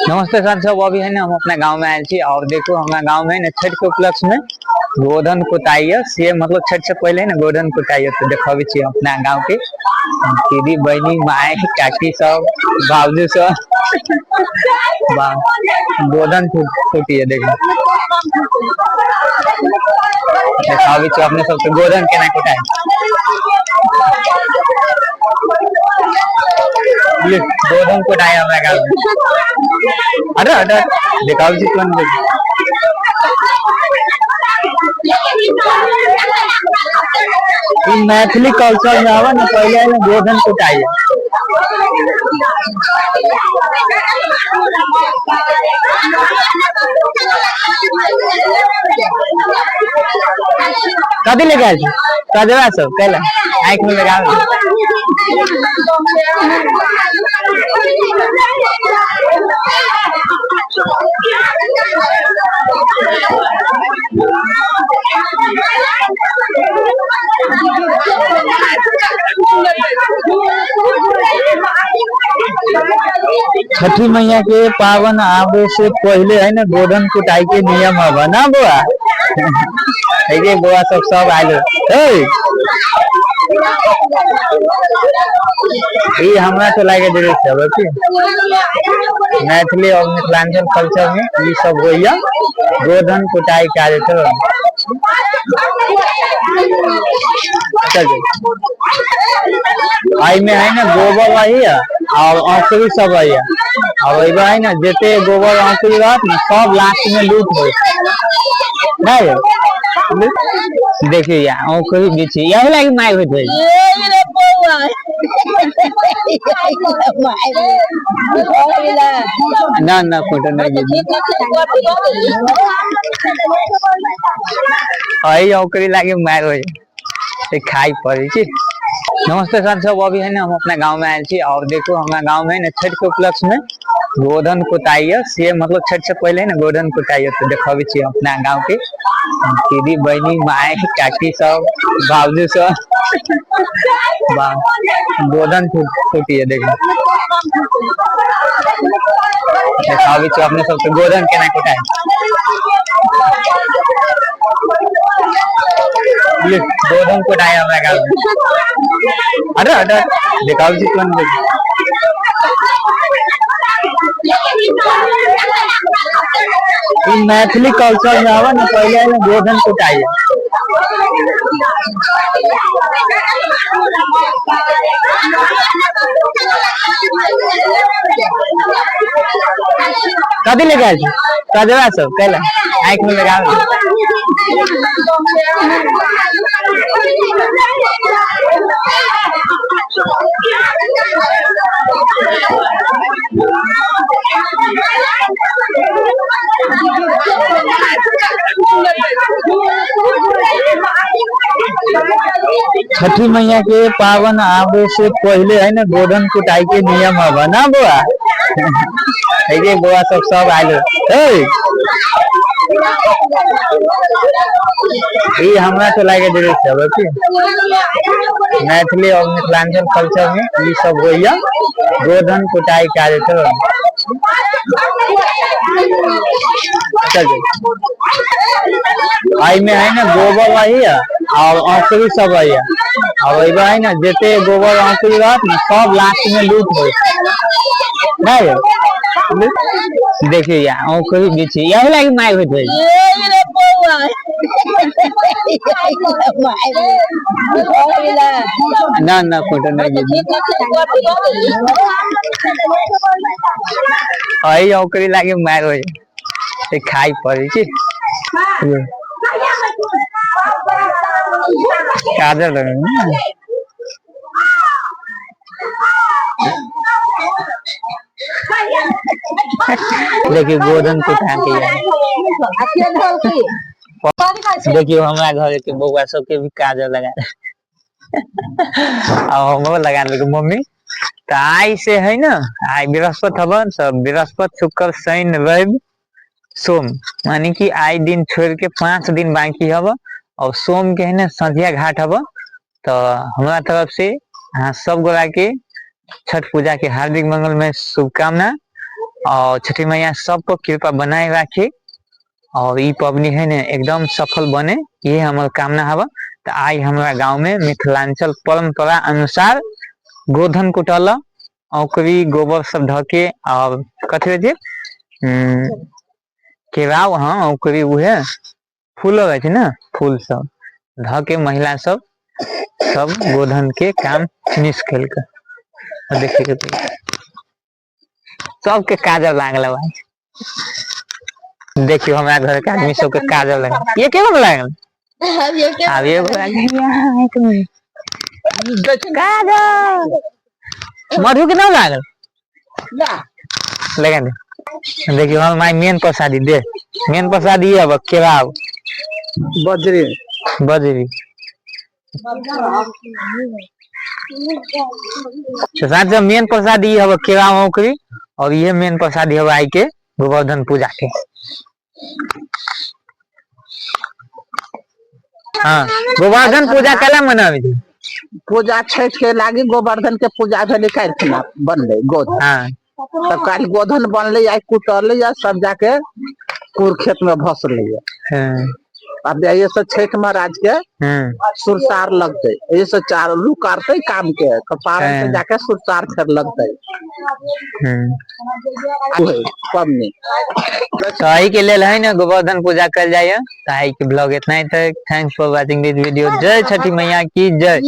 नमस्ते सर सब अभी है ना हम अपना गांव में आए थी और देखो हमारा गांव में ना छठ के उपलक्ष्य में गोधन कुटाई है से मतलब छठ से पहले ना गोधन कुटाई है तो देखो भी अपना गांव के दीदी बहनी माए काकी सब बाबू सब गोधन कुटी है देखो अभी अपने सबसे गोधन केना कुटाई गोधन कुटाई हमारे गाँव में अरे अरे दिखाओ जी कौन मैथिली कल्चर में आवा ना पहले ना गोधन कुटाई कभी लगा कदवा सब कहला आँख में लगा छठी मैया के पावन आवे से पहले है ना गोधन कुटाई के नियम है ना बुआ है बुआ सब आलो ये हमरा तो लागे दे मैथिली और मिथिलांचल कल्चर में ये सब होइया गोधन कुटाई कार्यक्रम आई में है ना गोबर वही और औसरी सब है और है ना जेते गोबर औसरी बात ना सब लास्ट में लूट हो देखिए यार औसरी बीच यही लागी माय होत है ना ना फोटो नहीं आई औकरी लागे माय होय ते खाई पड़ी छी। नमस्ते सर सब अभी है ना हम अपना गांव में आए थी और देखो हमारा गांव में ना छठ के उपलक्ष्य में गोधन कुटाई है से मतलब छठ से पहले ना गोधन कुटाई है तो देखो भी अपना गांव के दीदी बहनी माए काकी सब बाबू सब गोधन कुटी है देखो अभी अपने सबसे गोधन केना कुटाई गोधन कुटाई हमारे गाँव में अरे अरे दिखाओ जी कौन मैथिली कल्चर में आवा ना पहले ना गोधन कुटाई कभी लगा कदवा सब कहला आँख में लगा छठी मैया के पावन आवे से पहले है ना गोधन कुटाई के नियम है ना बुआ है बुआ सब आलो ये हमरा तो लागे दे मैथिली और मिथिलांचल कल्चर में ये सब होइया गोधन कुटाई कार्यक्रम आई में है ना गोबर वही और औसरी सब है और है ना जेते गोबर औसरी बात ना सब लास्ट में लूट हो देखिए यार औसरी बीच यही लागी माय होत है ना ना फोटो नहीं आई औकरी लागे मार होय ते खाई पड़ी छी काजल देखिए गोधन कुटा के देखियो हमारा घर के बउआ सब के भी काजल लगा और हम लगा मम्मी तो आई से है ना आई बृहस्पति हवन सब बृहस्पति शुक्र शनि रवि सोम मानी कि आई दिन छोड़ के 5 दिन बाकी हव और सोम के है ना संध्या घाट हव तो हमारा तरफ से हाँ सब गोरा के छठ पूजा के हार्दिक मंगल में शुभकामना और छठी मैया सबको कृपा बनाए रखे और ई पबनी है ने एकदम सफल बने, ये हमार कामना हवा। तो आई हमारा गांव में मिथिलांचल परंपरा अनुसार गोधन कुटल औकरी गोबर सब धके और कथे जे केराव, हाँ औकरी उहे फूल रहे थे ना, फूल सब धके महिला सब सब गोधन के काम फिनिश खेल कर देखिए सबके काजल लागल भाई। देखियो हमारा घर के आदमी सबके काजल लागल, ये केवन लागल अब ये काजल मधु के नाम लागल लगा दे। देखियो हम माई मेन प्रसादी दे, मेन प्रसादी अब केराव बजरी बजरी साथ मेन प्रसादी अब केराव औकरी और ये मेन प्रसादी अब आई के गोवर्धन पूजा के। हाँ गोवर्धन पूजा कला मनावे छी, पूजा छठ के लागी गोवर्धन के पूजा भेले काल खना बनले गोधन। हाँ तब काल गोधन बनले आई कुटले या सब जाके पूर खेत में भसले। हाँ अब ये से छठ महाराज के सुरसार लगते, ये से चार लू काटते काम के कपारन से जाके सुरसार फिर लगते पबनी। तो के लेल है ना गोवर्धन पूजा कर जाए। तो के ब्लॉग इतना ही तक। Thanks for watching this video. जय छठी मैया की जय।